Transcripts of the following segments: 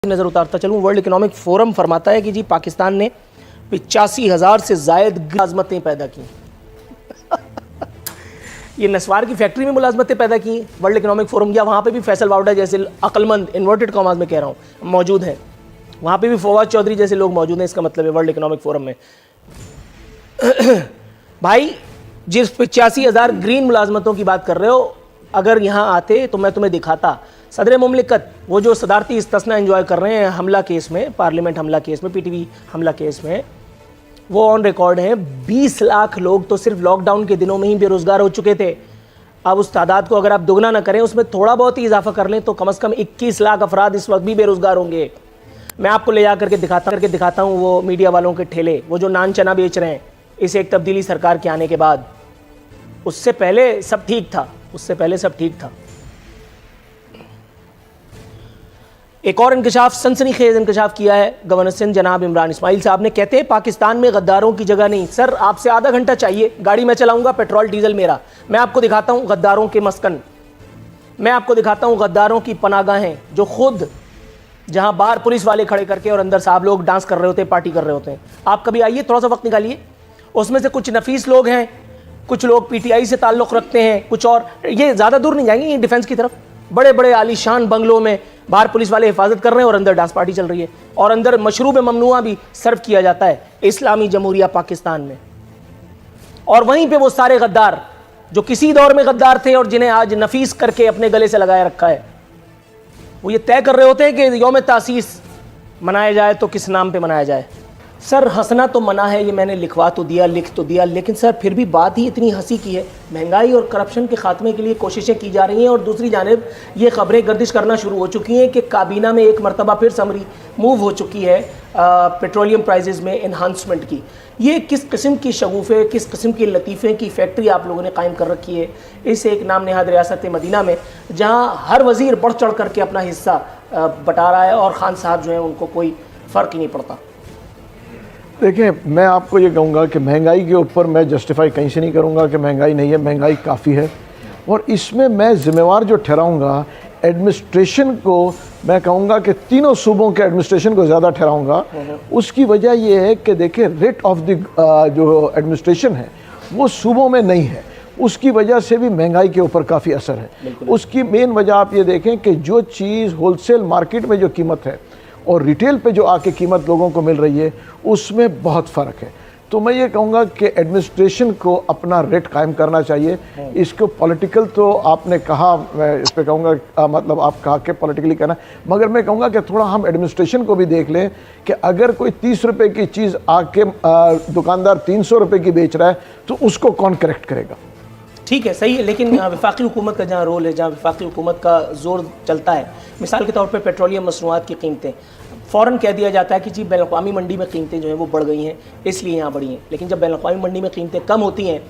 नज़र उतारता चलूँ। वर्ल्ड इकोनॉमिक फोरम फरमाता है कि जी पाकिस्तान ने 85,000 से ज़ायद मुलाज़मतें पैदा की। ये नस्वार की फैक्ट्री में मुलाज़मतें पैदा की वर्ल्ड इकोनॉमिक फोरम, या वहाँ पे भी फैसल वाउडा जैसे अक्लमंद इन्वर्टेड कॉमास में कह रहा हूँ मौजूद हैं, वहाँ पे भी फवाद चौधरी जैसे लोग मौजूद हैं। इसका मतलब है वर्ल्ड इकोनॉमिक फोरम में भाई जिस 85,000 ग्रीन मुलाज़मतों की बात कर रहे हो, अगर यहाँ आते तो मैं तुम्हें दिखाता। सदर मुमलिकत वो जो सदारती इस्तिस्ना एंजॉय कर रहे हैं हमला केस में, पार्लियामेंट हमला केस में, पीटीवी हमला केस में, वो ऑन रिकॉर्ड हैं। 20 लाख लोग तो सिर्फ लॉकडाउन के दिनों में ही बेरोज़गार हो चुके थे। अब उस तादाद को अगर आप दुगना ना करें, उसमें थोड़ा बहुत ही इजाफा कर लें, तो कम से कम 21 लाख अफराद इस वक्त भी बेरोज़गार होंगे। मैं आपको ले जा करके दिखाता हूँ वो मीडिया वालों के ठेले, वो जो नान चना बेच रहे हैं इस एक तब्दीली सरकार के आने के बाद। उससे पहले सब ठीक था, उससे पहले सब ठीक था। एक और इंकशाफ, सनसनीखेज इंकशाफ किया है गवर्नर सिंध जनाब इमरान इस्माइल साहब ने। कहते हैं पाकिस्तान में गद्दारों की जगह नहीं। सर आपसे आधा घंटा चाहिए, गाड़ी मैं चलाऊंगा, पेट्रोल डीजल मेरा। मैं आपको दिखाता हूं गद्दारों के मस्कन, मैं आपको दिखाता हूं गद्दारों की पनागाहें, जो खुद जहां बाहर पुलिस वाले खड़े करके और अंदर साहब लोग डांस कर रहे होते हैं, पार्टी कर रहे होते हैं। आप कभी आइए, थोड़ा सा वक्त निकालिए। उसमें से कुछ नफीस लोग हैं, कुछ लोग पीटीआई से ताल्लुक़ रखते हैं, कुछ और, ये ज़्यादा दूर नहीं जाएंगे, ये डिफेंस की तरफ, बड़े बड़े आलीशान बंगलों में बाहर पुलिस वाले हिफाजत कर रहे हैं और अंदर डांस पार्टी चल रही है, और अंदर मशरूब ममनुआ भी सर्व किया जाता है इस्लामी जमहूरिया पाकिस्तान में। और वहीं पे वो सारे गद्दार जो किसी दौर में गद्दार थे और जिन्हें आज नफीस करके अपने गले से लगाए रखा है, वो ये तय कर रहे होते हैं कि यौम तासीस मनाया जाए तो किस नाम पे मनाया जाए। सर हंसना तो मना है, ये मैंने लिखवा तो दिया, लिख तो दिया, लेकिन सर फिर भी बात ही इतनी हंसी की है। महंगाई और करप्शन के खात्मे के लिए कोशिशें की जा रही हैं, और दूसरी जानिब ये खबरें गर्दिश करना शुरू हो चुकी हैं कि काबीना में एक मरतबा फिर समरी मूव हो चुकी है पेट्रोलियम प्राइजेज़ में इन्हांसमेंट की। ये किस किस्म की शगुफ़े, किस किस्म की लतीफ़े की फैक्ट्री आप लोगों ने कायम कर रखी है इस एक नाम नहाद रियासत मदीना में, जहाँ हर वज़ीर बढ़ चढ़ करके अपना हिस्सा बटा रहा है और खान साहब जो हैं उनको कोई फ़र्क ही नहीं पड़ता। देखिए, मैं आपको ये कहूँगा कि महंगाई के ऊपर मैं जस्टिफाई कहीं से नहीं करूँगा कि महंगाई नहीं है, महंगाई काफ़ी है। और इसमें मैं ज़िम्मेवार जो ठहराऊँगा एडमिनिस्ट्रेशन को, मैं कहूँगा कि तीनों सूबों के एडमिनिस्ट्रेशन को ज़्यादा ठहराऊँगा। उसकी वजह यह है कि देखिए रेट ऑफ द जो एडमिनिस्ट्रेशन है वो सूबों में नहीं है, उसकी वजह से भी महंगाई के ऊपर काफ़ी असर है। उसकी मेन वजह आप ये देखें कि जो चीज़ होलसेल मार्केट में जो कीमत है और रिटेल पे जो आके कीमत लोगों को मिल रही है, उसमें बहुत फ़र्क है। तो मैं ये कहूँगा कि एडमिनिस्ट्रेशन को अपना रेट कायम करना चाहिए। इसको पॉलिटिकल तो आपने कहा, मैं इस पे कहूँगा मतलब आप कहा कि पॉलिटिकली कहना, मगर मैं कहूँगा कि थोड़ा हम एडमिनिस्ट्रेशन को भी देख लें कि अगर कोई 30 रुपये की चीज़ आके दुकानदार 300 रुपये की बेच रहा है तो उसको कौन करेक्ट करेगा? ठीक है, सही है, लेकिन वफाकी हुकूमत का जहाँ रोल है, जहाँ वफाकी हुकूमत का जोर चलता है, मिसाल के तौर पे पेट्रोलियम मसनूआत की कीमतें फ़ौरन कह दिया जाता है कि जी बैनुल-अक़वामी मंडी में कीमतें जो हैं वो बढ़ गई हैं इसलिए यहाँ बढ़ी हैं, लेकिन जब बैनुल-अक़वामी मंडी में कीमतें कम होती हैं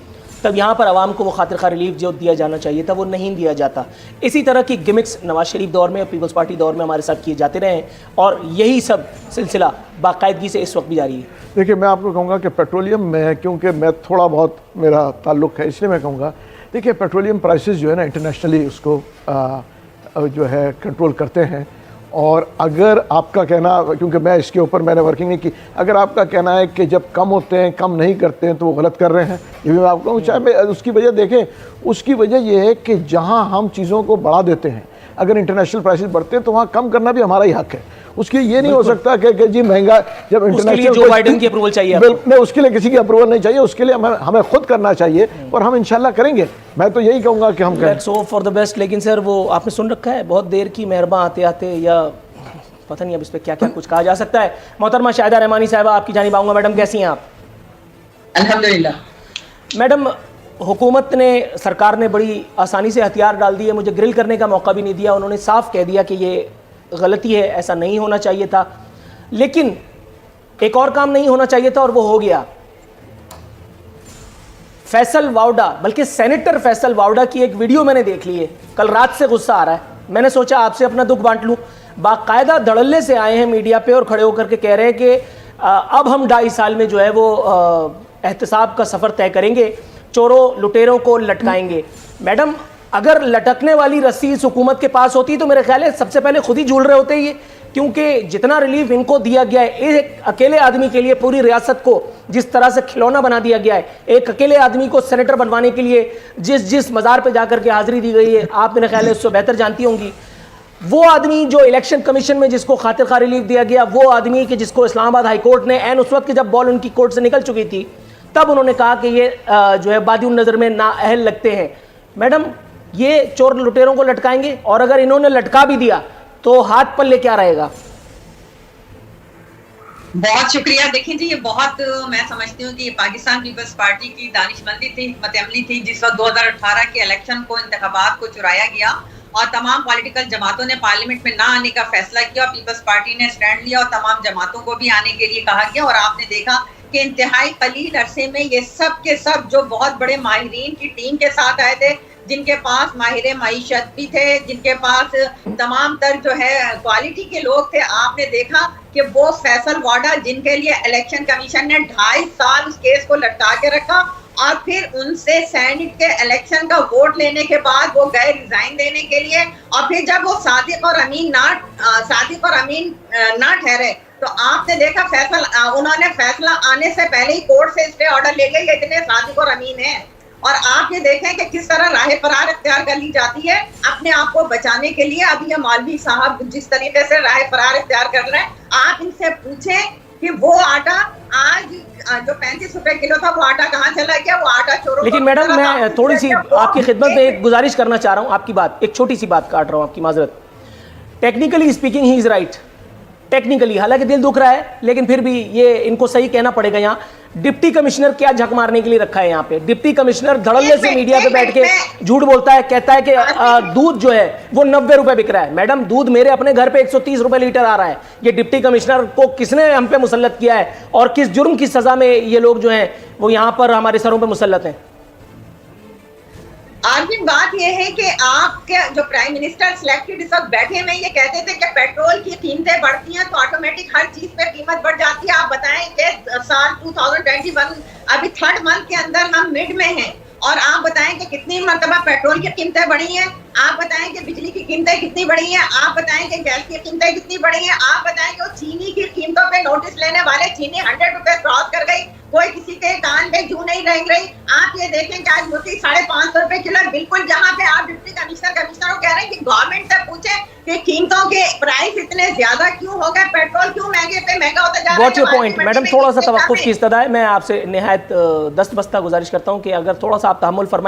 तब यहाँ पर आवाम को वो खातिर खा रिलीफ जो दिया जाना चाहिए था वो नहीं दिया जाता। इसी तरह की गिमिक्स नवाज शरीफ दौर में, पीपल्स पार्टी दौर में हमारे साथ किए जाते रहे हैं, और यही सब सिलसिला बाकायदगी से इस वक्त भी जारी है। देखिए, मैं आपको कहूँगा कि पेट्रोलियम में, क्योंकि मैं थोड़ा बहुत मेरा ताल्लुक़ है, इसलिए मैं कहूँगा, देखिए पेट्रोलियम प्राइसेस जो है ना इंटरनेशनली उसको जो है कंट्रोल करते हैं। और अगर आपका कहना, क्योंकि मैं इसके ऊपर मैंने वर्किंग नहीं की, अगर आपका कहना है कि जब कम होते हैं कम नहीं करते हैं तो वो गलत कर रहे हैं, ये भी मैं आपको कहूँ। चाहे मैं उसकी वजह देखें, उसकी वजह ये है कि जहाँ हम चीज़ों को बढ़ा देते हैं, अगर इंटरनेशनल प्राइसेस बढ़ते हैं तो वहाँ कम करना भी हमारा ही हक है। उसके ये नहीं हो सकता कि जी महंगा, जब इंटरनेशनल जो बाइडेन की अप्रूवल चाहिए, नहीं, उसके लिए किसी की अप्रूवल नहीं चाहिए, उसके लिए हमें खुद करना चाहिए, और हम इंशाल्लाह करेंगे। मैं तो यही कहूँगा कि हम करें। So for the best. लेकिन सर वो आपने सुन रखा है, बहुत देर की मेहरबान आते आते, या पता नहीं अब इस पर क्या क्या कुछ कहा जा सकता है। मोहतरमा शाहिदा रहमानी साहिबा, आपकी जानिब आऊँगा। मैडम कैसी हैं आप? अल्हम्दुलिल्लाह। मैडम, हुकूमत ने, सरकार ने बड़ी आसानी से हथियार डाल दिए, मुझे ग्रिल करने का मौका भी नहीं दिया। उन्होंने साफ कह दिया कि ये गलती है, ऐसा नहीं होना चाहिए था। लेकिन एक और काम नहीं होना चाहिए था और वो हो गया। फैसल वाउडा, बल्कि सेनेटर फैसल वाउडा की एक वीडियो मैंने देख ली है, कल रात से गुस्सा आ रहा है। मैंने सोचा आपसे अपना दुख बांट लूँ। बाकायदा धड़ल्ले से आए हैं मीडिया पे और खड़े होकर के कह रहे हैं कि अब हम 2.5 साल में जो है वो एहतसाब का सफ़र तय करेंगे, चोरों लुटेरों को लटकाएंगे। मैडम, अगर लटकने वाली रस्सी इस हुकूमत के पास होती तो मेरे ख्याल है सबसे पहले खुद ही झूल रहे होते ये, क्योंकि जितना रिलीफ इनको दिया गया है, एक अकेले आदमी के लिए पूरी रियासत को जिस तरह से खिलौना बना दिया गया है, एक अकेले आदमी को सेनेटर बनवाने के लिए जिस मज़ार पे जाकर के हाजिरी दी गई है, आप मेरे ख्याल है उससे बेहतर जानती होंगी। वो आदमी जो इलेक्शन कमीशन में जिसको खातिर खा रिलीफ दिया गया, वो आदमी कि जिसको इस्लामाबाद हाई कोर्ट ने एन उस वक्त की जब बॉल उनकी कोर्ट से निकल चुकी थी तब उन्होंने कहा कि ये जो है बादिउन नज़र में नाअहल लगते हैं। मैडम, ये चोर लुटेरों को लटकाएंगे, और अगर इन्होंने लटका भी दिया तो हाथ पल्ले क्या रहेगा? बहुत शुक्रिया। देखिए जी, ये बहुत मैं समझती हूँ कि ये पाकिस्तान पीपल्स पार्टी की दानिशमंदी थी, हिकमत अमली थी, जिस वक्त 2018 के इलेक्शन को, इंतखाबात को चुराया गया और तमाम पॉलिटिकल जमातों ने पार्लियामेंट में ना आने का फैसला किया और पीपल्स पार्टी ने स्टैंड लिया और तमाम जमातों को भी आने के लिए कहा गया। और आपने देखा कि इंतहाई कलील अरसे में ये सब के सब जो बहुत बड़े माहिरीन की टीम के साथ आए थे, जिनके पास माहिर मईशत भी थे, जिनके पास तमाम तर जो है क्वालिटी के लोग थे, आपने देखा कि वो फैसल वाडा जिनके लिए इलेक्शन कमीशन ने 2.5 साल उस केस को लटका के रखा और फिर उनसे सैनिक के इलेक्शन का वोट लेने के बाद वो गए रिजाइन देने के लिए, और फिर जब वो सादिक और अमीन ना ठहरे तो आपने देखा उन्होंने फैसला आने से पहले ही कोर्ट से स्टे ऑर्डर ले गए, इतने सादिक और अमीन हैं। और आप ये देखें कि किस तरह राह फरार इख्तियार कर ली जाती है अपने आप को बचाने के लिए। अभी ये मौलवी साहब जिस तरीके से राह फरार इख्तियार कर रहे हैं, आप इनसे पूछें कि वो आटा आज जो 35 रुपए किलो था, वो आटा कहाँ चला गया? वो आटा चोरों। लेकिन मैडम, मैं थोड़ी सी आपकी खिदमत में एक गुजारिश करना चाह रहा हूँ, आपकी बात, एक छोटी सी बात काट रहा हूँ, आपकी माजरत। Technically speaking he is right, technically, हालांकि दिल दुख रहा है, लेकिन फिर भी ये इनको सही कहना पड़ेगा। यहाँ डिप्टी कमिश्नर क्या झक मारने के लिए रखा है? यहाँ पे डिप्टी कमिश्नर धड़ल्ले से मीडिया पे बैठ के झूठ बोलता है, कहता है कि दूध जो है वो 90 रुपए बिक रहा है। मैडम, दूध मेरे अपने घर पे 130 रुपए लीटर आ रहा है। ये डिप्टी कमिश्नर को किसने हम पे मुसल्लत किया है और किस जुर्म की सजा में ये लोग जो हैं वो यहाँ पर हमारे सरों पर मुसल्लत हैं? आखिर बात यह है कि आपके जो प्राइम मिनिस्टर सिलेक्टेड इस वक्त बैठे हुए ये कहते थे कि पेट्रोल की कीमतें बढ़ती हैं तो ऑटोमेटिक हर चीज पे कीमत बढ़ जाती है। आप बताएं कि साल 2021 अभी 3rd मंथ के अंदर हम मिड में हैं और आप बताएं कि कितनी मरतबा पेट्रोल की कीमतें बढ़ी हैं, आप बताएं कि बिजली की कीमतें कितनी बढ़ी हैं, आप बताएं कि गैस की कीमतें कितनी बढ़ी हैं, आप बताएं कि वो चीनी की कीमतों पे नोटिस लेने वाले चीनी 100 रुपए क्रॉस कर गई, कोई किसी के कान पे जू नहीं रह रही। आप ये देखें कि आज मोती 550 रुपए किलो, बिल्कुल जहाँ पे आप डिप्टी कमिश्नर को कह रहे हैं कि गवर्नमेंट से पूछे कि कीमतों के प्राइस इतने ज्यादा क्यों हो गए, पेट्रोल क्यों महंगा होता जा रहा है। Got your point, मैडम, थोड़ा सा तवक्कुफ की इस्तदा है। मैं आपसे निहायत दस्त बस्ता गुजारिश करता हूँ कि अगर थोड़ा सा आप तहम्मुल फरमाएं।